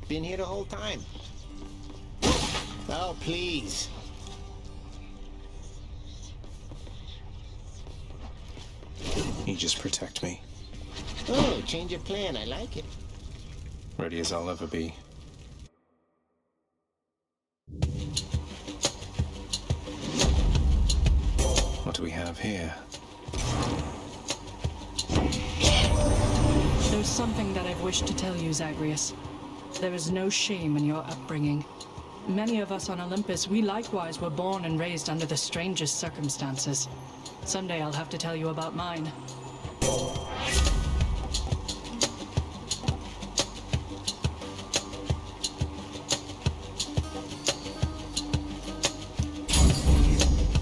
Been here the whole time. Oh, please. You just protect me. Oh, change of plan. I like it. Ready as I'll ever be. What do we have here? There's something that I've wished to tell you, Zagreus. There is no shame in your upbringing. Many of us on Olympus, we likewise were born and raised under the strangest circumstances. Someday I'll have to tell you about mine.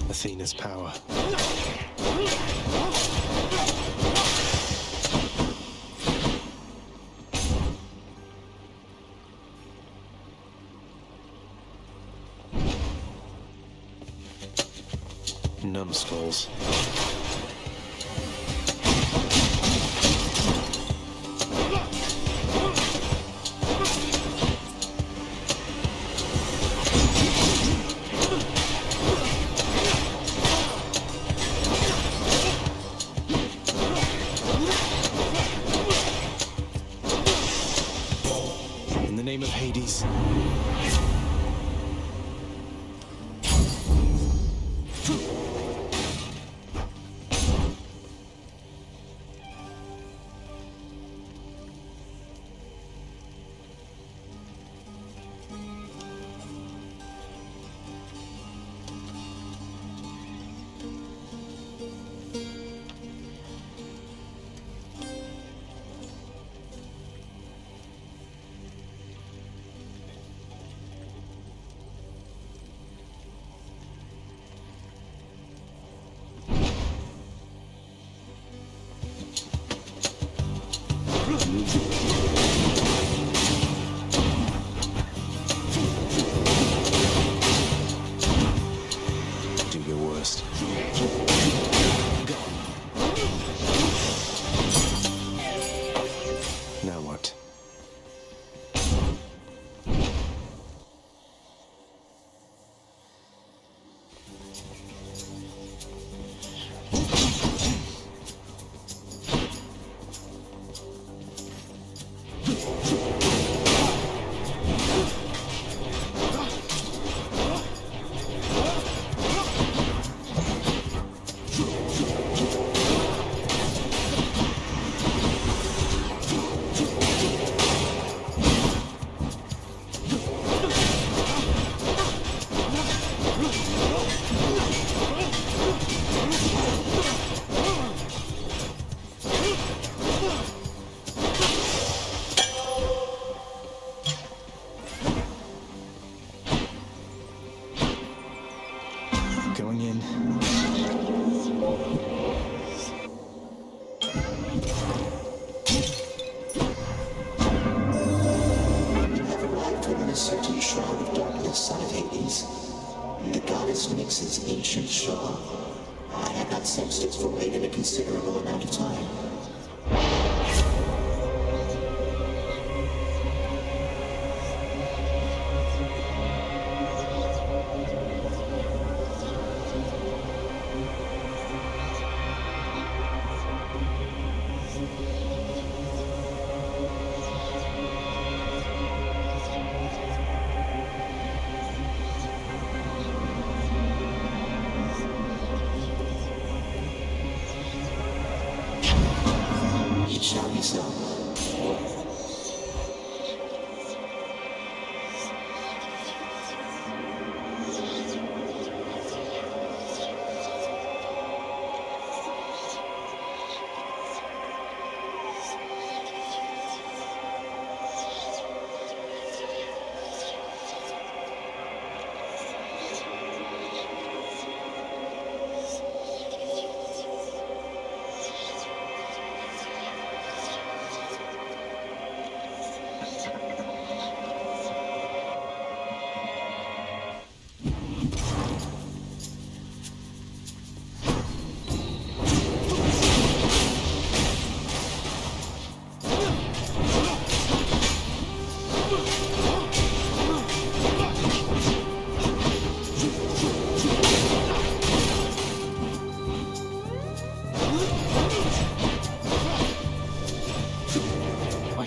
Athena's power. Numbskulls. In the name of Hades. Do your worst. Go. Now what? Going in. Within a certain shroud of darkness, son of Hades, the goddess Nyx's ancient shore. I had not sensed its void in a considerable amount of time.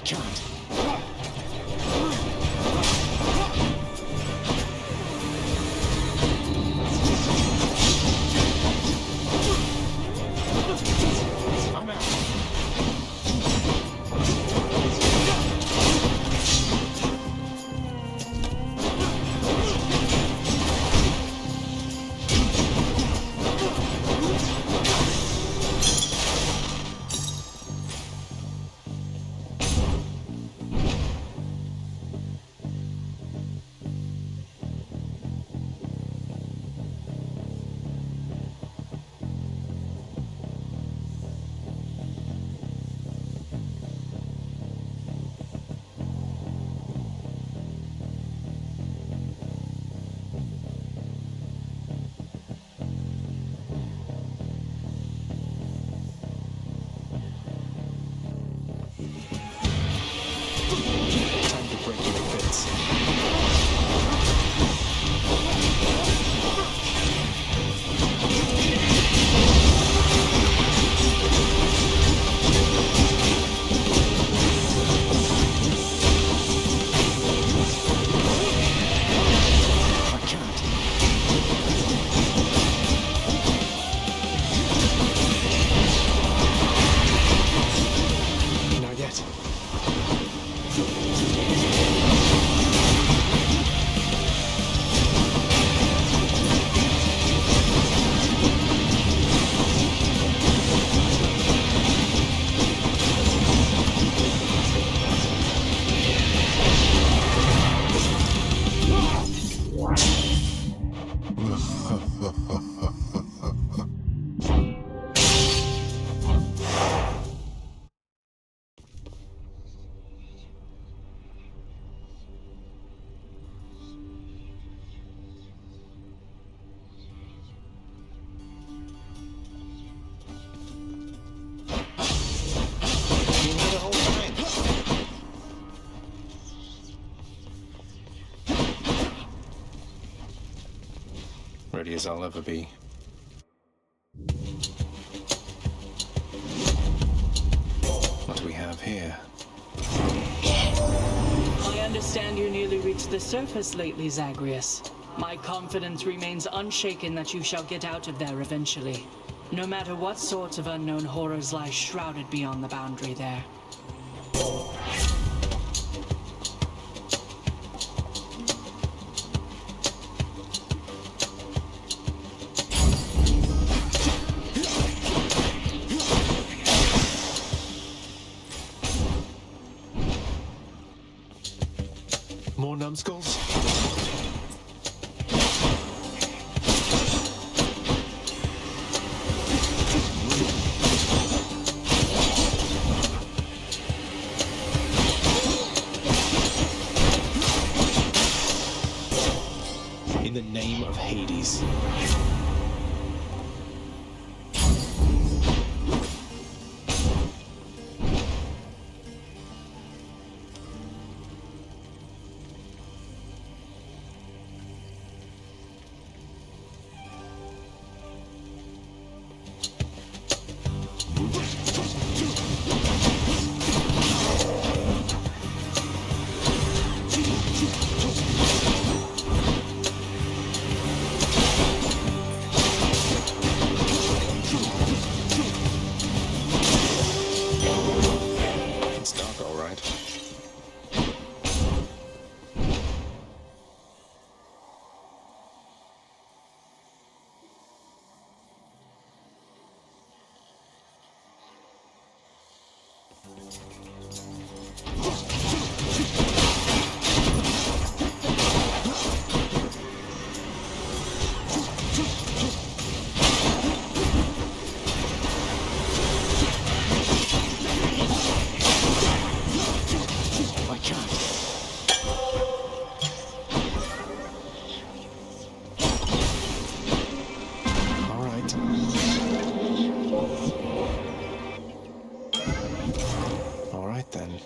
can't. I'm out. Time to break your fits. I can't. Not yet. Been here the whole time. Ready as I'll ever be. What do we have here? I understand you nearly reached the surface lately, Zagreus. My confidence remains unshaken that you shall get out of there eventually. No matter what sorts of unknown horrors lie shrouded beyond the boundary there. More numbskulls? In the name of Hades. It's dark, all right. I can't. All right. All right then.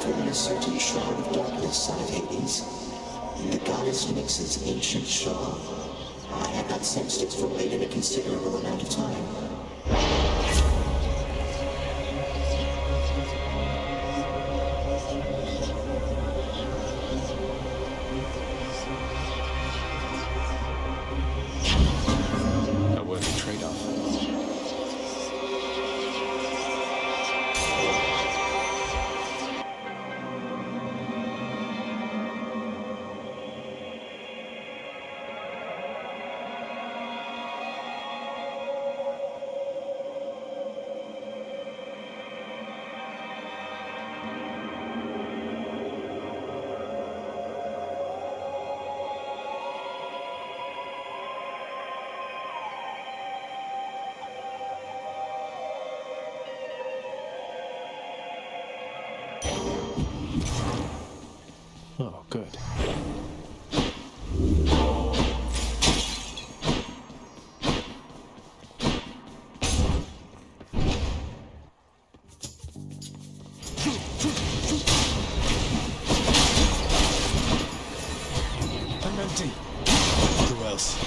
From a certain shroud of darkness, son of Hades, the goddess Nyx's ancient shore. I had not sensed its void in a considerable amount of time. good. I'm empty. Who else?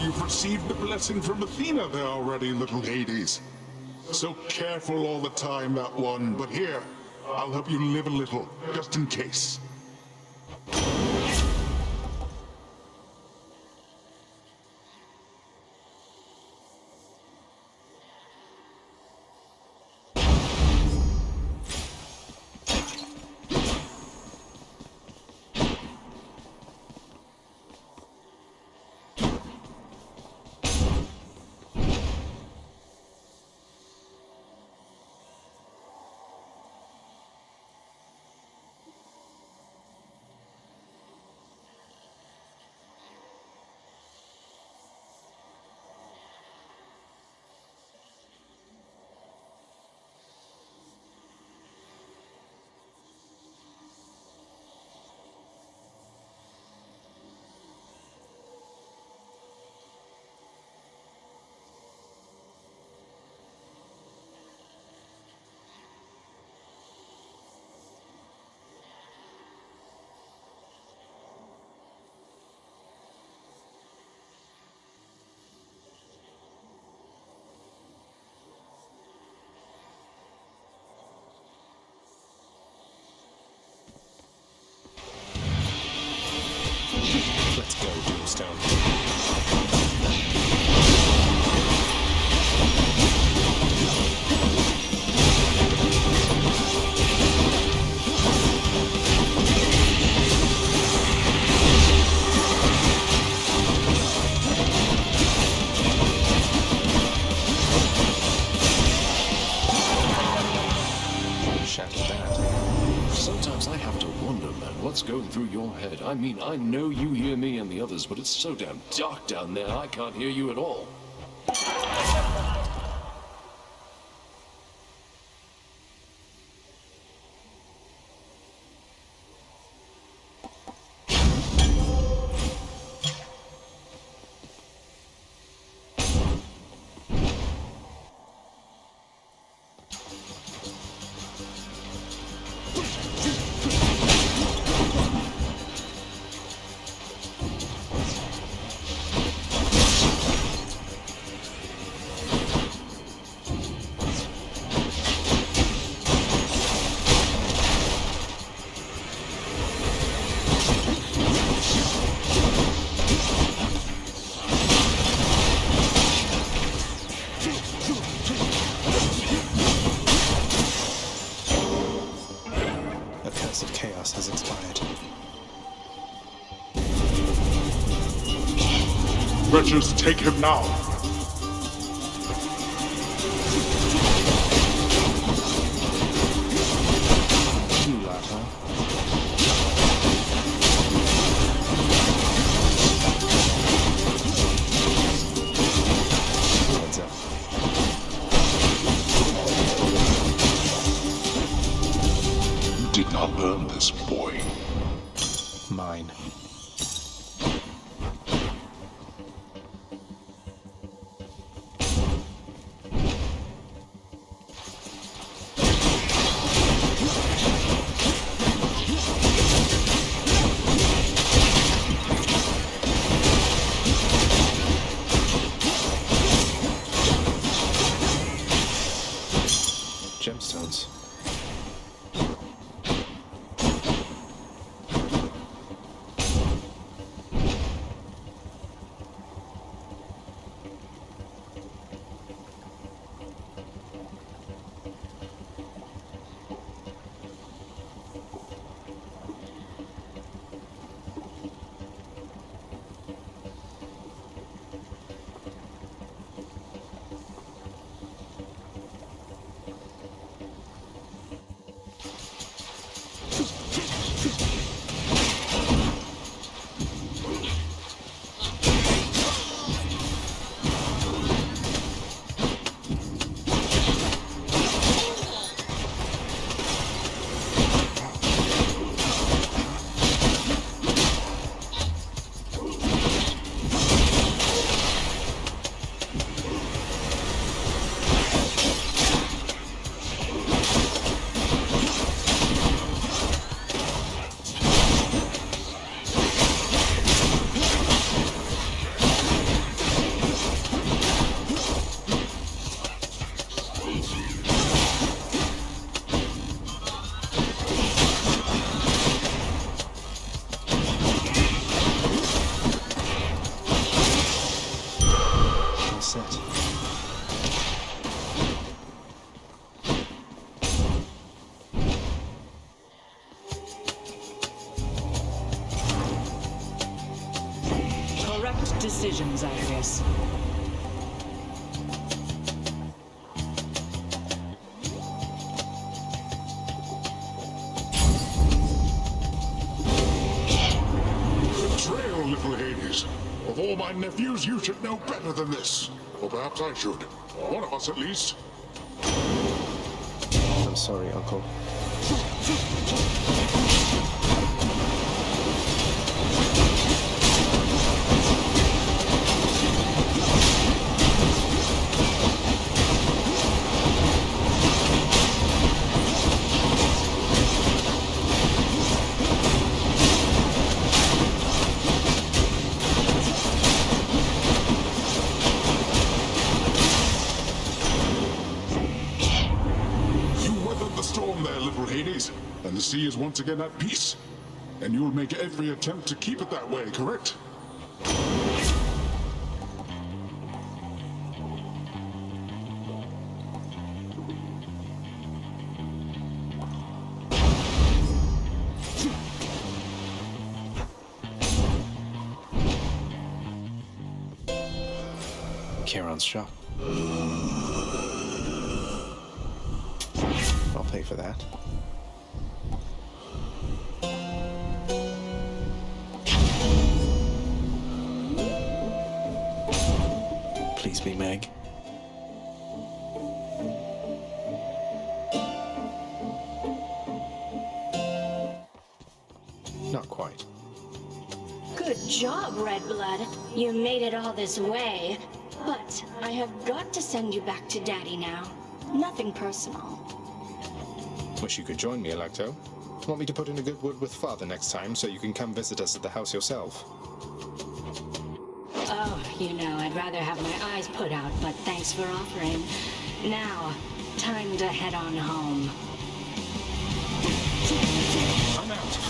You've received the blessing from Athena there already, little Hades. So careful all the time, that one, but here, I'll help you live a little, just in case. Let's go, Doomstone. Shattered that. Sometimes I have to wonder, man, what's going through your head? I mean, I know you hear me and the others, but it's so damn dark down there, I can't hear you at all. The curse of chaos has expired. Wretches, take him now. You laugh, huh? Heads up. You did not earn this, boy. Mine. correct decision, Zagreus. Betrayal, little Hades. Of all my nephews, you should know better than this. Or perhaps I should. One of us at least. I'm sorry, Uncle. And the sea is once again at peace. And you'll make every attempt to keep it that way, correct? Charon's shop. I'll pay for that. Please be Meg. Not quite. Good job, Red Blood. You made it all this way. But I have got to send you back to Daddy now. Nothing personal. Wish you could join me, Electo. Want me to put in a good word with Father next time so you can come visit us at the house yourself? Oh, I'd rather have my eyes put out, but thanks for offering. Now, time to head on home. I'm out.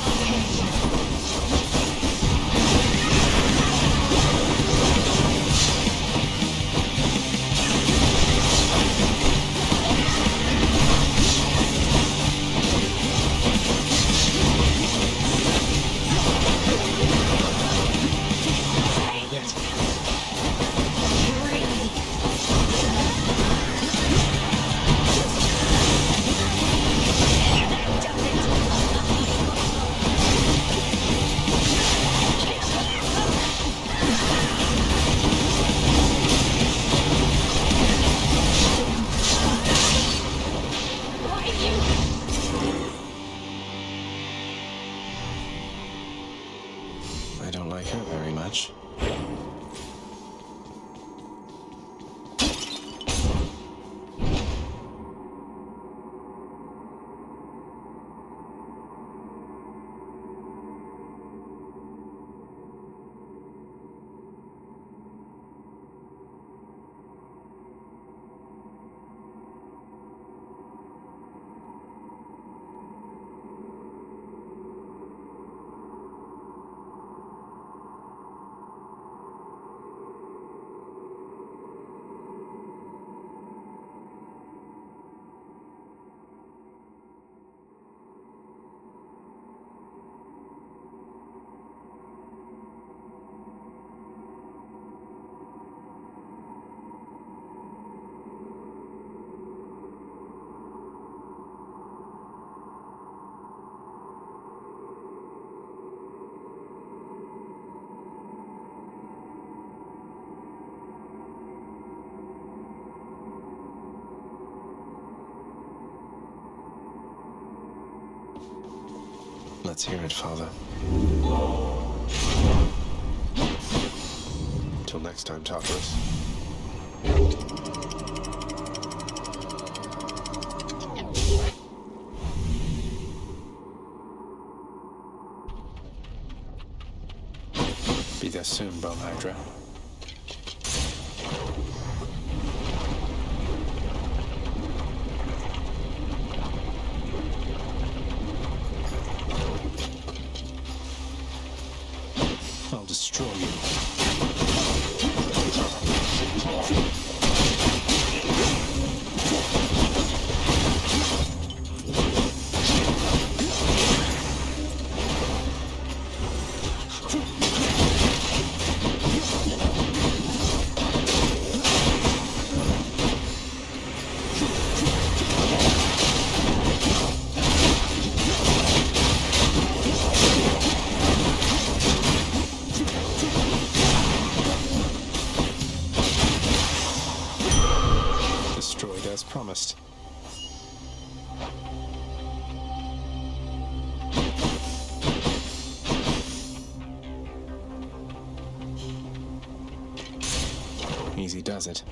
I don't like her very much. Let's hear it, Father. Till next time, Tartarus. Be there soon, Bone Hydra. I'll destroy you. promised. Easy does it.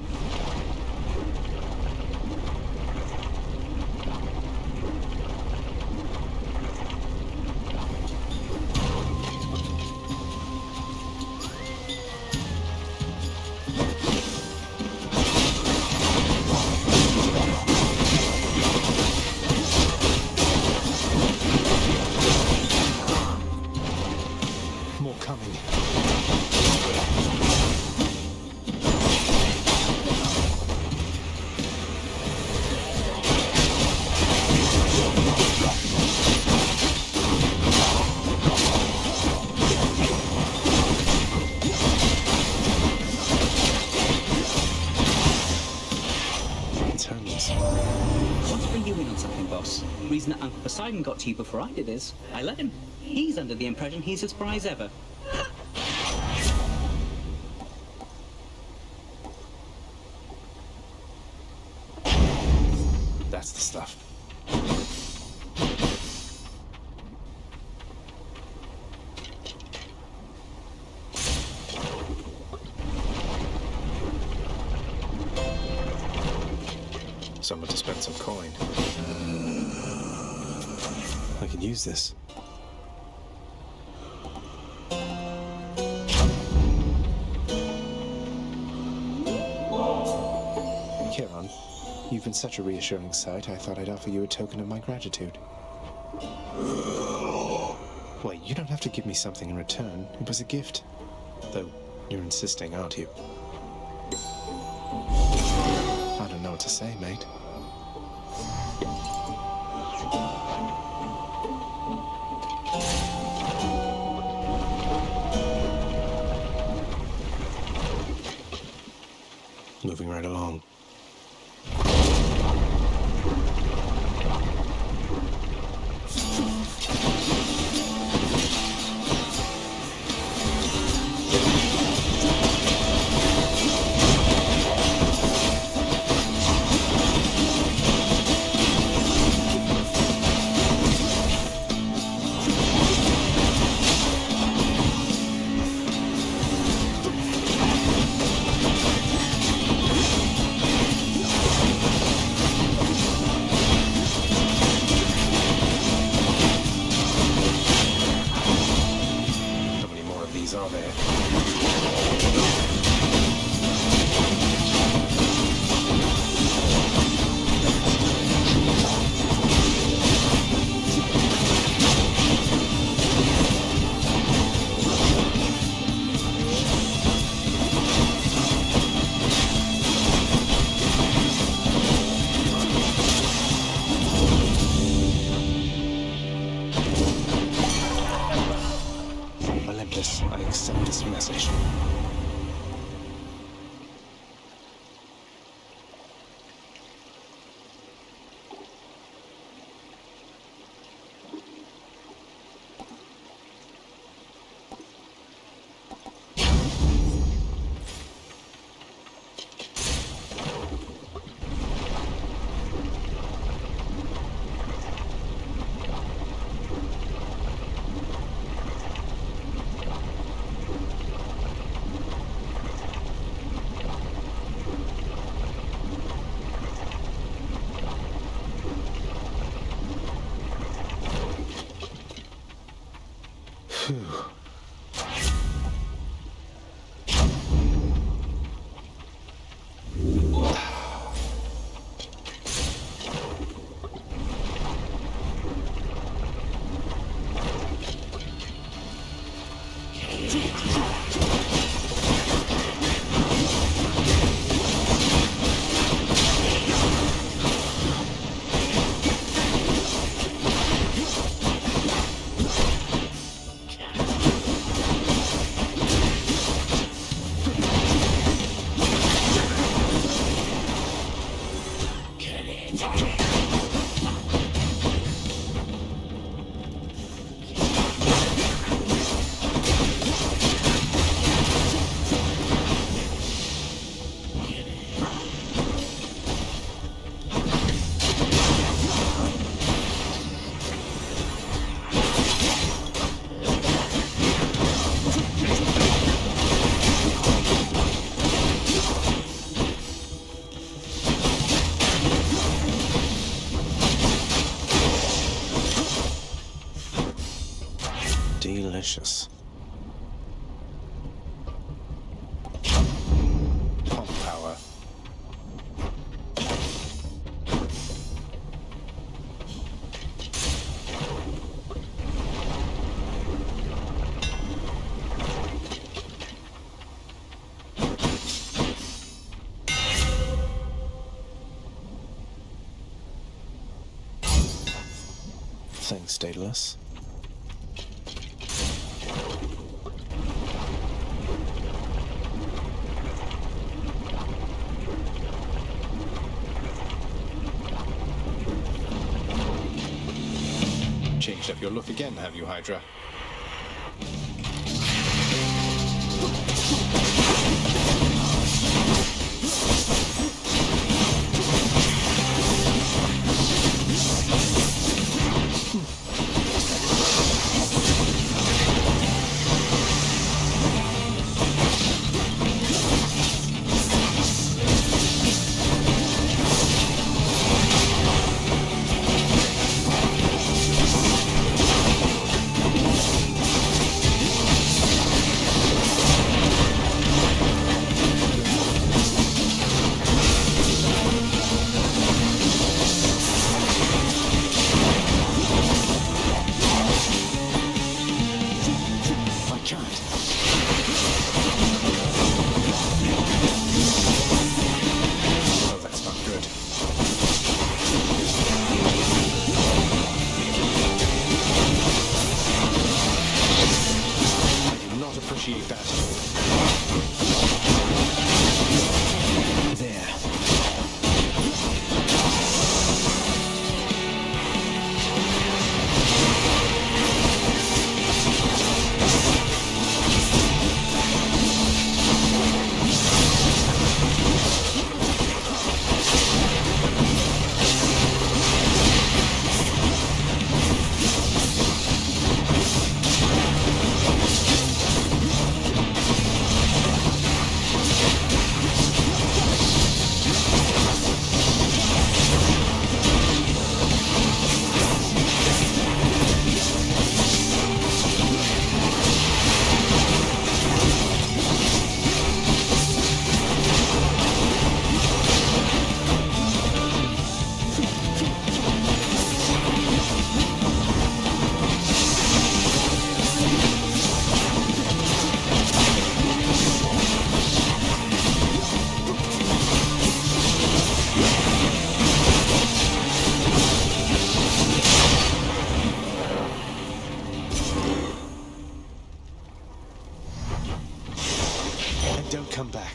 More coming. It's Hermes. What's bring you in on something, boss? Reason that Uncle Poseidon got to you before I did is, I let him. He's under the impression he's as spry as ever. That's the stuff. Someone to spend some coin. I could use this. Kiran, you've been such a reassuring sight, I thought I'd offer you a token of my gratitude. Wait, you don't have to give me something in return. It was a gift. Though, you're insisting, aren't you? I don't know what to say, mate. Moving right along. Are there? Olympus, I accept this message. delicious. Pump power. Thanks, Daedalus. Changed up your look again, have you, Hydra? Oh, that's not good. I do not appreciate that. There. And don't come back.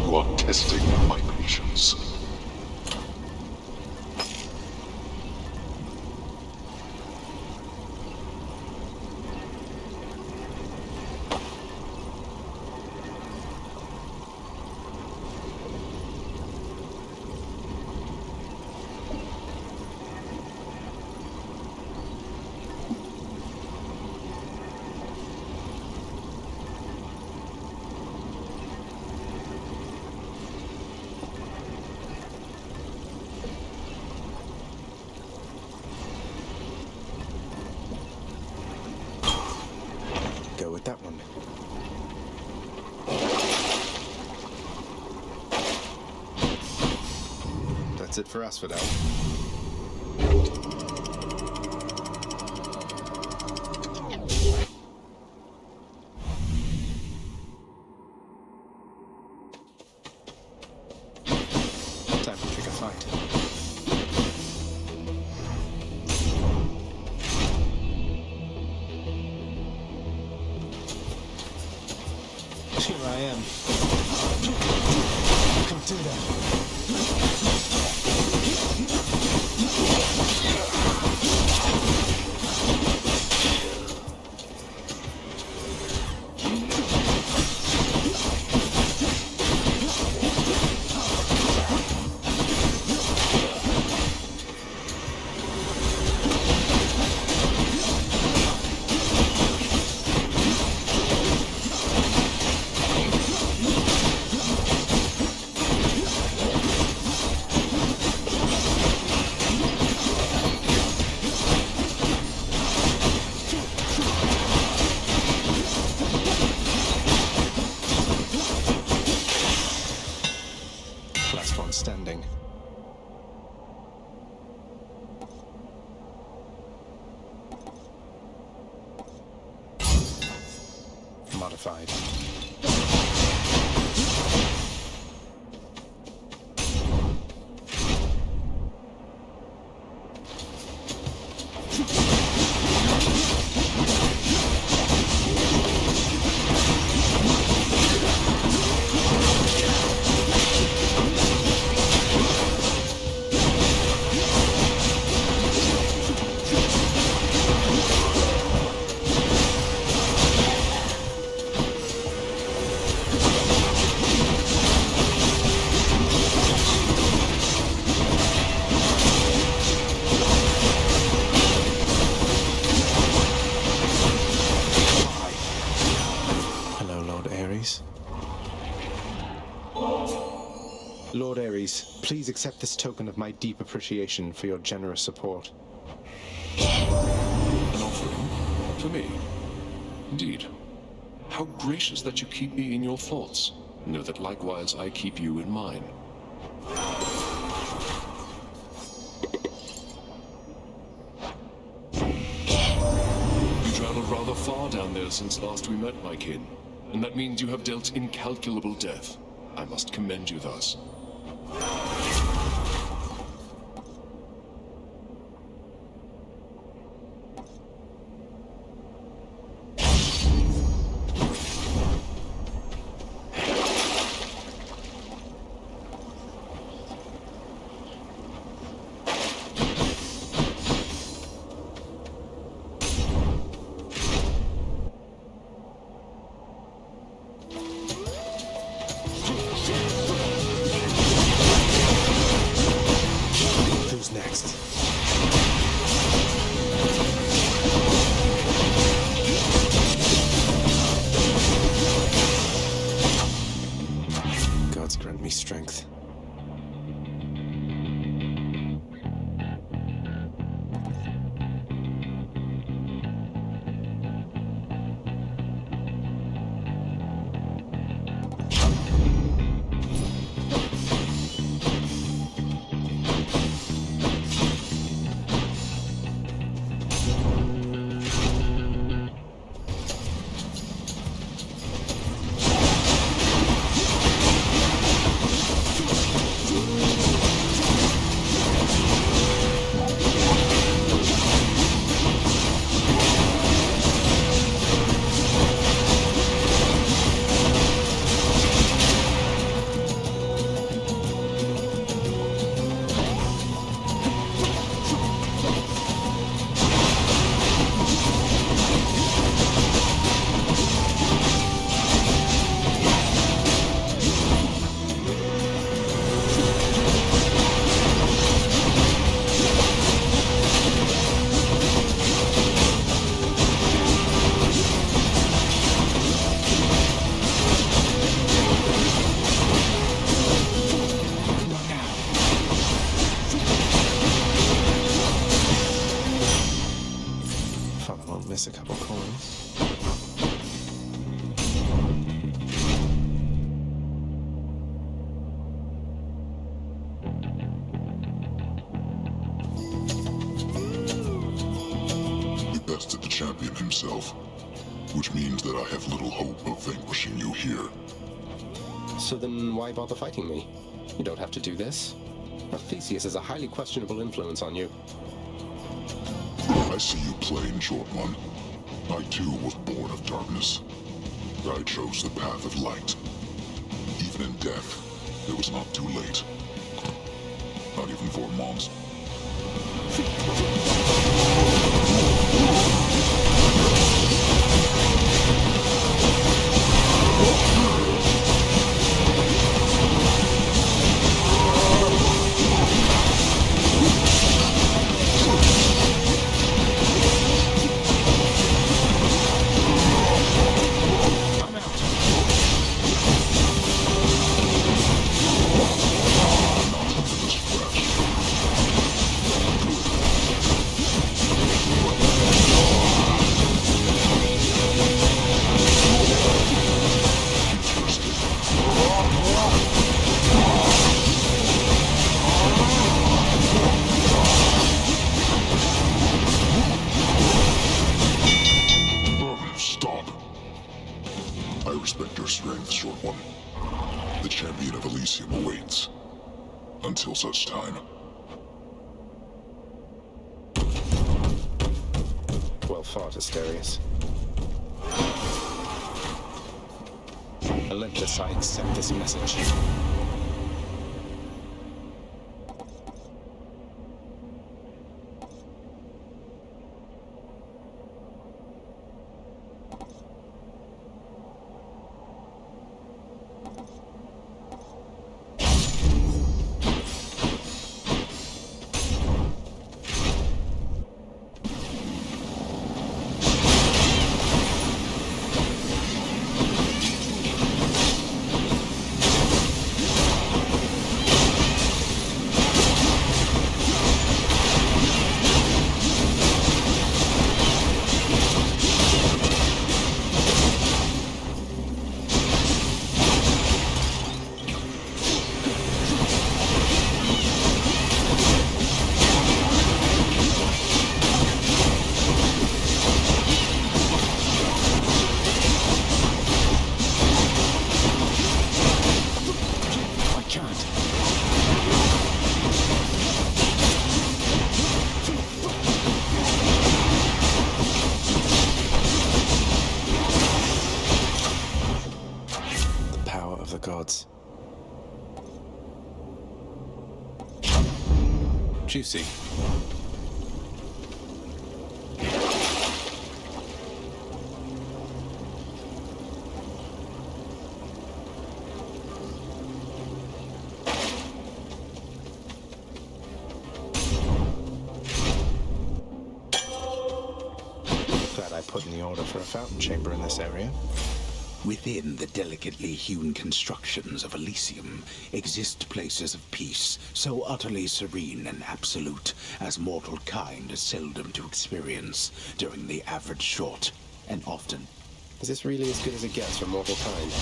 You are testing my patience. Go with that one. That's it for Asphodel. Time to pick a fight. Here I am. Come do that. terrified. Hello, Lord Ares. Lord Ares, please accept this token of my deep appreciation for your generous support. An offering? For me? Indeed. How gracious that you keep me in your thoughts. Know that likewise I keep you in mine. You traveled rather far down there since last we met, my kin. And that means you have dealt incalculable death. I must commend you thus. Who's next? Gods grant me strength. Thought I won't miss a couple coins. We bested the champion himself, which means that I have little hope of vanquishing you here. So then why bother fighting me? You don't have to do this. Theseus has a highly questionable influence on you. I see you plain, short one. I too was born of darkness. I chose the path of light. Even in death, it was not too late. Not even for a monster. Not even a scratch. Good. strength, Short One. The champion of Elysium awaits. Until such time. Well fought, Asterius. Olympus, I accept this message. Gods. Juicy. Glad I put in the order for a fountain chamber in this area. Within the delicately hewn constructions of Elysium exist places of peace, so utterly serene and absolute as mortal kind is seldom to experience during the average short, and often. Is this really as good as it gets for mortal kind?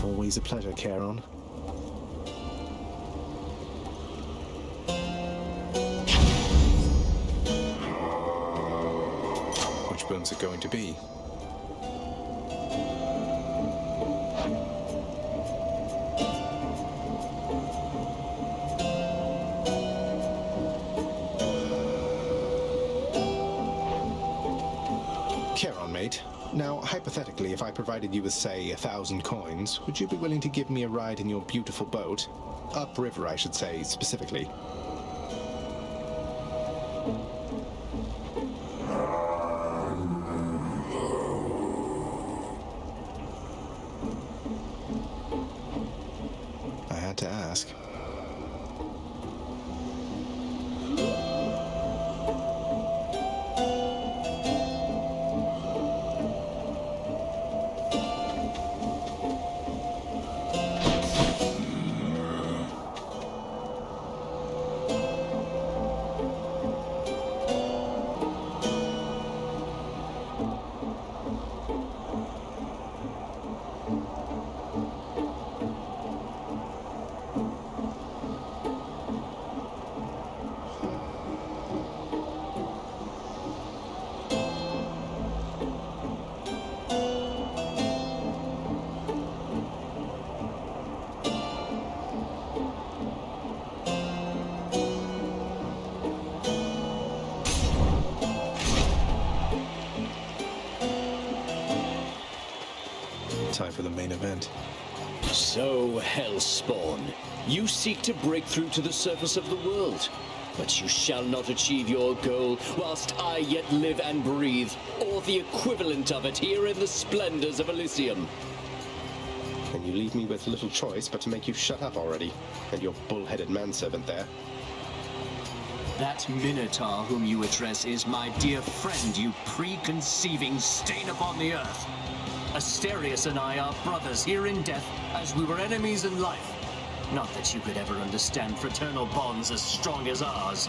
Always a pleasure, Charon. Which boons are going to be? rate. Now, hypothetically, if I provided you with, say, 1,000 coins, would you be willing to give me a ride in your beautiful boat? Upriver, I should say, specifically. I had to ask. Time for the main event. So, Hellspawn, you seek to break through to the surface of the world, but you shall not achieve your goal whilst I yet live and breathe, or the equivalent of it here in the splendors of Elysium. And you leave me with little choice but to make you shut up already, and your bull-headed manservant there. That Minotaur whom you address is my dear friend, you preconceiving stain upon the earth. Asterius and I are brothers here in death, as we were enemies in life. Not that you could ever understand fraternal bonds as strong as ours.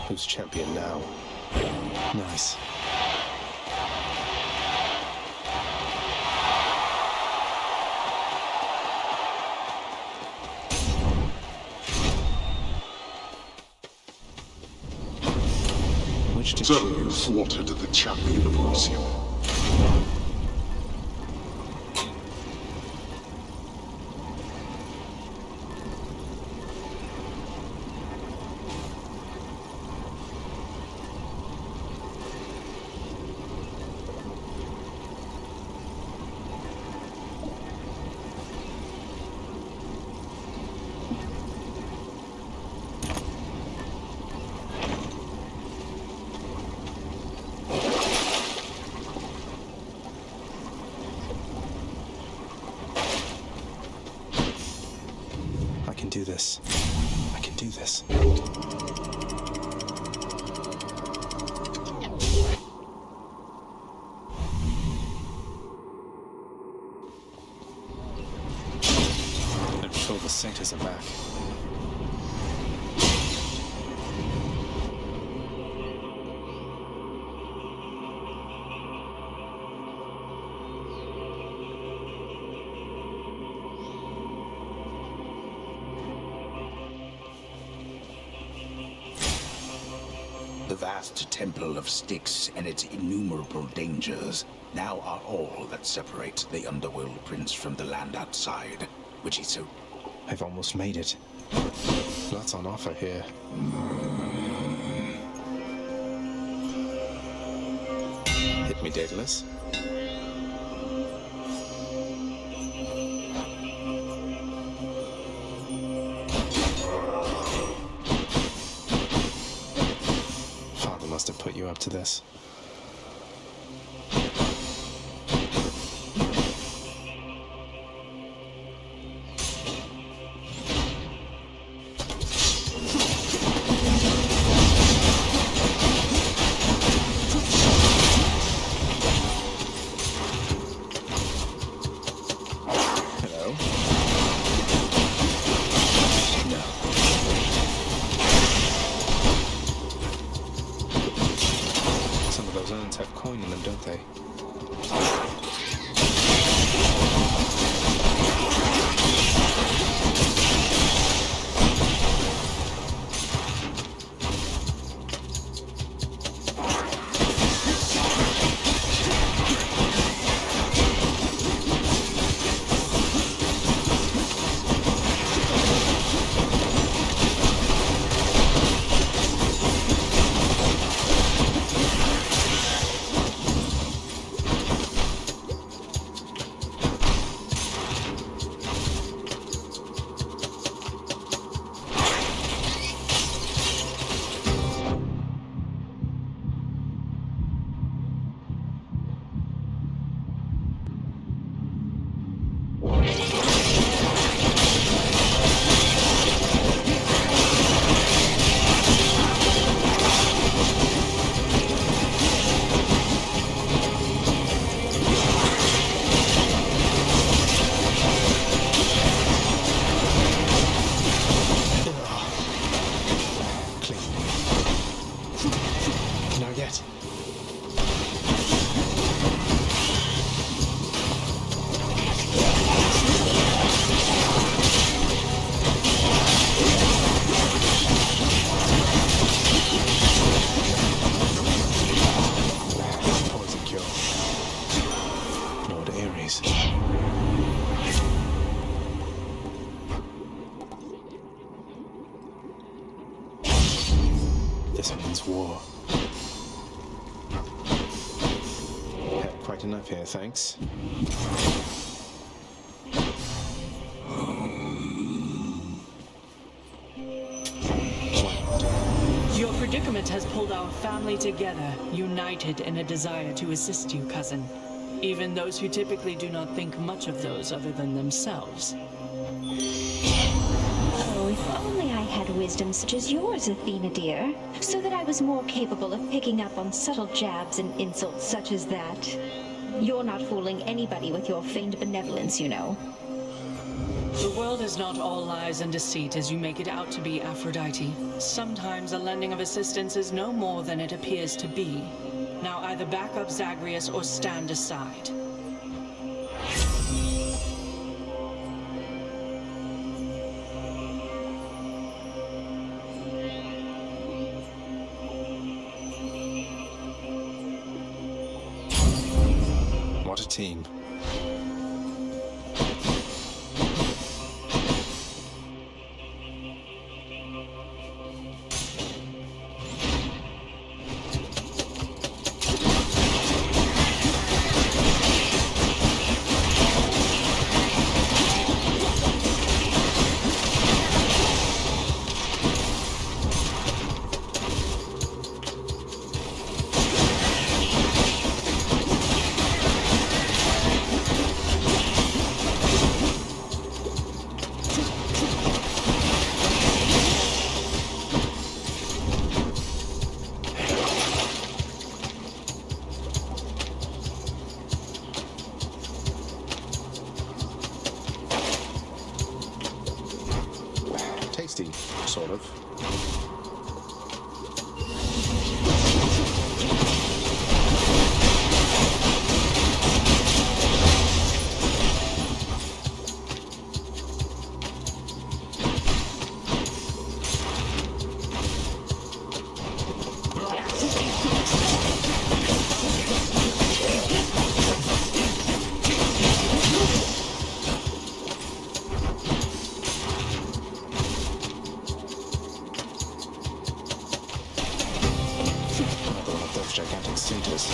Who's champion now? Nice. Which to So choose? you thwarted the champion of Elysium. I can do this. I can do this. The satyrs are back. The vast temple of Styx and its innumerable dangers now are all that separates the Underworld Prince from the land outside, which is so... I've almost made it. Lots on offer here. Hit me, Daedalus. Father must have put you up to this. Have coin in them, don't they? This means war. Had quite enough here, thanks. Your predicament has pulled our family together, united in a desire to assist you, cousin. Even those who typically do not think much of those other than themselves. Oh, if only I had wisdom such as yours, Athena dear, so that I was more capable of picking up on subtle jabs and insults such as that. You're not fooling anybody with your feigned benevolence, you know. The world is not all lies and deceit as you make it out to be, Aphrodite. Sometimes a lending of assistance is no more than it appears to be. Now either back up Zagreus or stand aside. What a team. tasty, sort of. Gigantic suitors.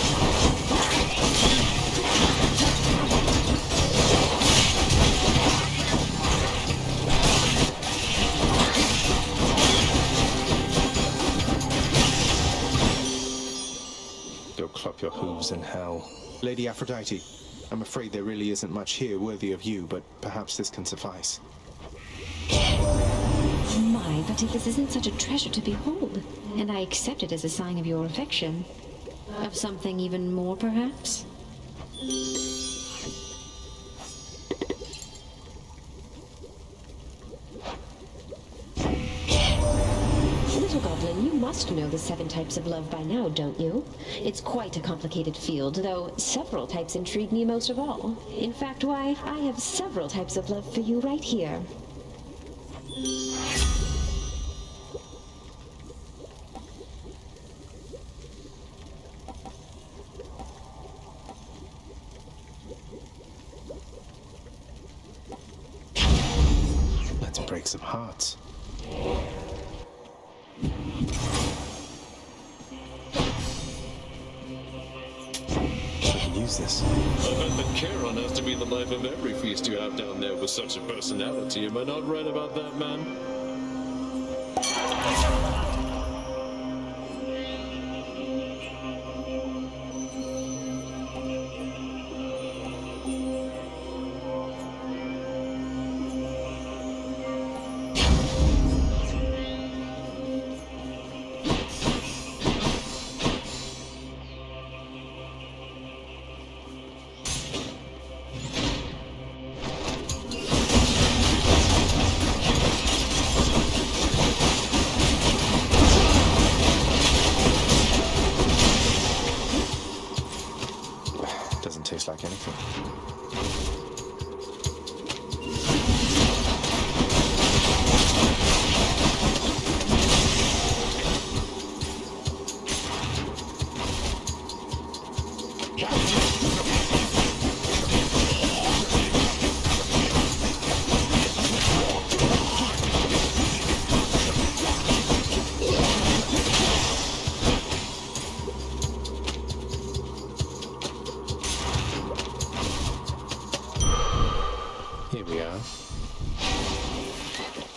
Go clop your hooves in hell. Lady Aphrodite, I'm afraid there really isn't much here worthy of you, but perhaps this can suffice. My, but if this isn't such a treasure to behold, and I accept it as a sign of your affection. Of something even more, perhaps? Little Goblin, you must know the 7 types of love by now, don't you? It's quite a complicated field, though several types intrigue me most of all. In fact, why, I have several types of love for you right here. Let's break some hearts. We can use this. I bet that Charon has to be the life of every feast you have down there with such a personality. Am I not right about that, man? Doesn't taste like anything. Here we are.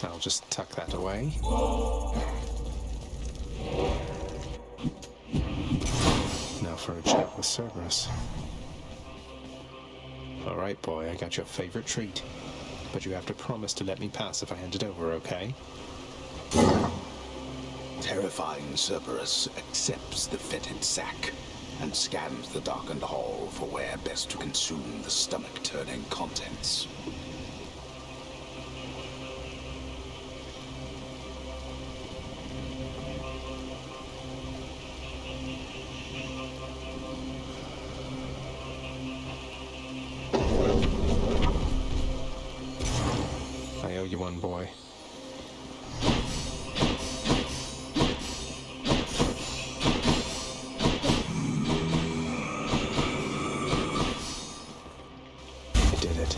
I'll just tuck that away. Now for a chat with Cerberus. Alright, boy, I got your favorite treat. But you have to promise to let me pass if I hand it over, okay? Terrifying Cerberus accepts the fetid sack and scans the darkened hall for where best to consume the stomach-turning contents. I owe you one, boy. I did it.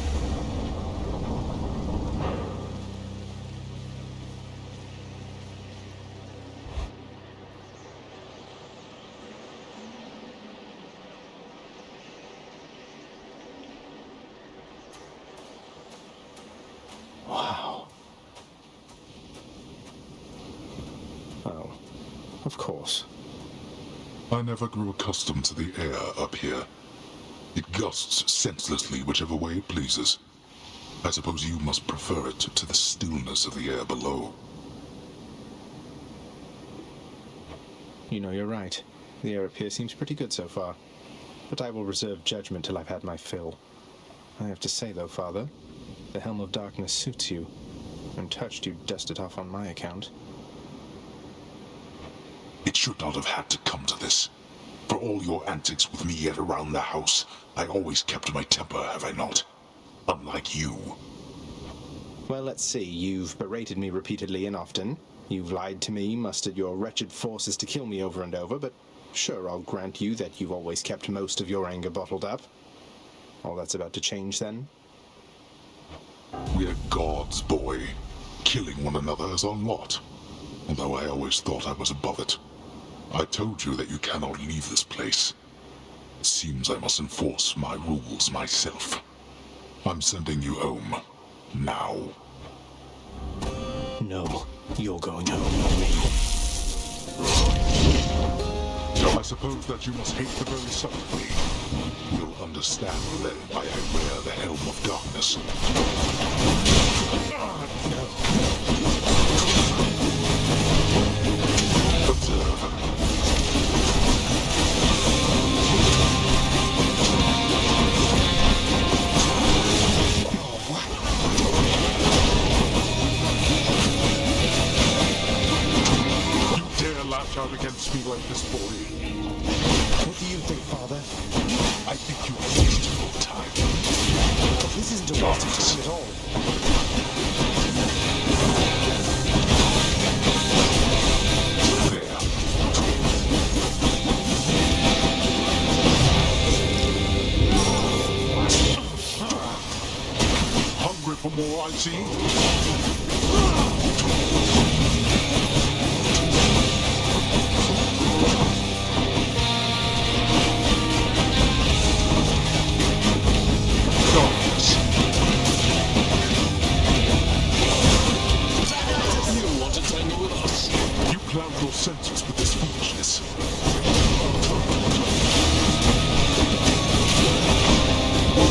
Wow. Oh, of course. I never grew accustomed to the air up here. It gusts senselessly whichever way it pleases. I suppose you must prefer it to the stillness of the air below. You know, you're right. The air up here seems pretty good so far. But I will reserve judgment till I've had my fill. I have to say, though, Father, the Helm of Darkness suits you. I'm touched you dust it off on my account. It should not have had to come to this. For all your antics with me and around the house, I always kept my temper, have I not? Unlike you. Well, let's see. You've berated me repeatedly and often. You've lied to me, mustered your wretched forces to kill me over and over, but sure, I'll grant you that you've always kept most of your anger bottled up. All that's about to change, then? We're gods, boy. Killing one another is our lot. Although I always thought I was above it. I told you that you cannot leave this place. It seems I must enforce my rules myself. I'm sending you home. Now. No, you're going home, not me. I suppose that you must hate the very sight of me. You'll understand then why I wear the helm of darkness. No. Observe. Lash out against me like this, boy. What do you think, Father? I think you wasted your time. But this isn't a waste of time at all. There. Hungry for more, I see. Cloud your senses with this foolishness.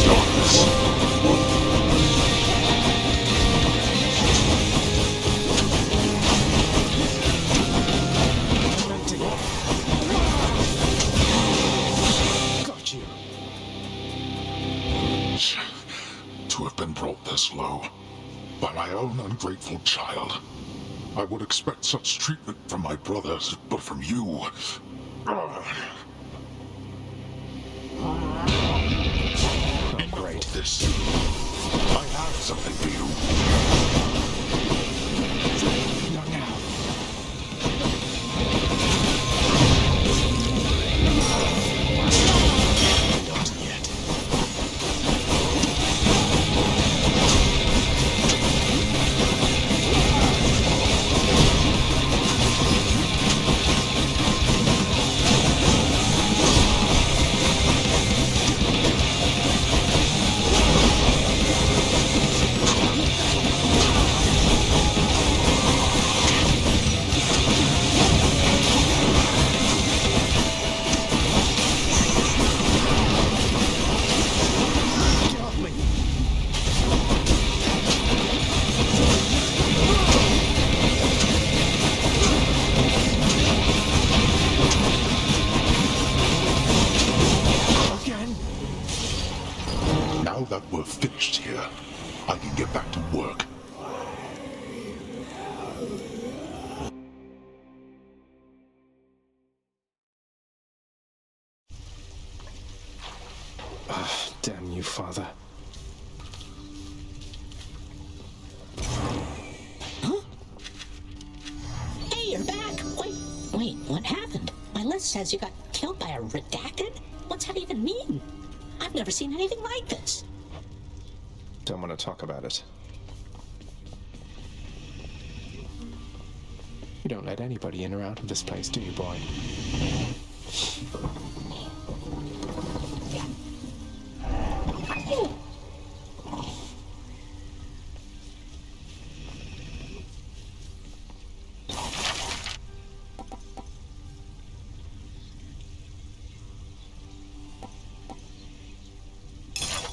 Darkness. Got you. To have been brought this low by my own ungrateful child. I would expect such treatment from my brothers, but from you... Great. This. I have something for you. Not now. Not yet. Now that we're finished here, I can get back to work. Damn you, Father. Huh? Hey, you're back! Wait, what happened? My list says you got killed by a redacted? What's that even mean? I've never seen anything like this. Don't want to talk about it. You don't let anybody in or out of this place, do you, boy?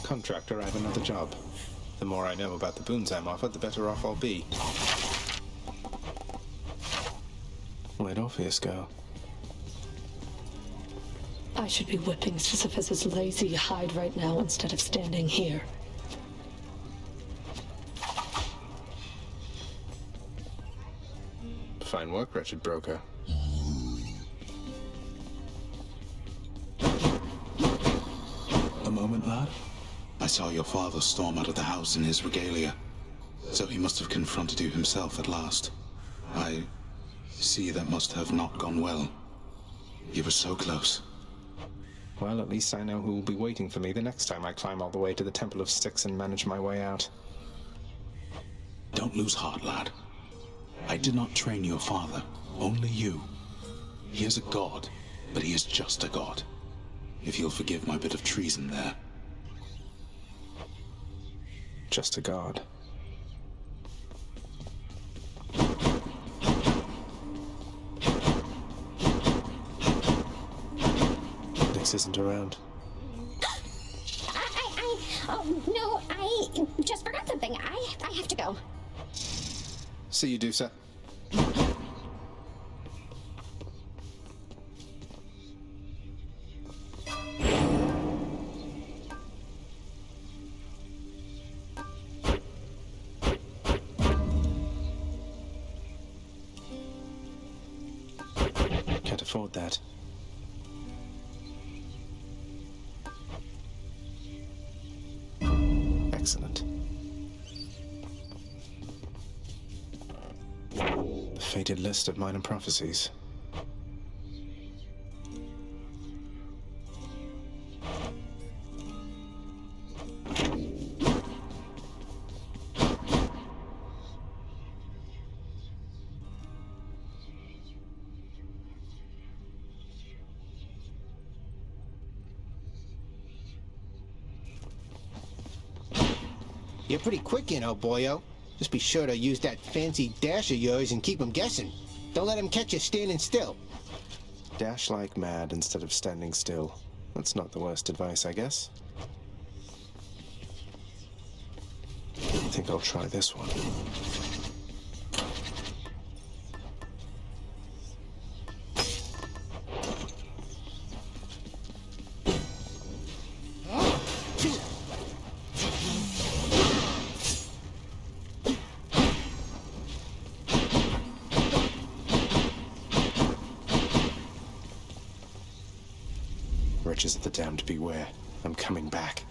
Contractor, I have another job. The more I know about the boons I'm offered, the better off I'll be. Where'd Orpheus go? I should be whipping Sisyphus's lazy hide right now instead of standing here. Fine work, wretched broker. A moment, lad. I saw your father storm out of the house in his regalia, so he must have confronted you himself at last. I see that must have not gone well. You were so close. Well, at least I know who will be waiting for me the next time I climb all the way to the Temple of Styx and manage my way out. Don't lose heart, lad. I did not train your father, only you. He is a god, but he is just a god. If you'll forgive my bit of treason there. Just a god. Nix isn't around. Oh, no, I just forgot something. I have to go. See you, Dusa. Can't afford that. Excellent. The fated list of minor prophecies. You're pretty quick, you know, boyo. Just be sure to use that fancy dash of yours and keep 'em guessing. Don't let 'em catch you standing still. Dash like mad instead of standing still. That's not the worst advice, I guess. I think I'll try this one. Riches of the damned beware. I'm coming back.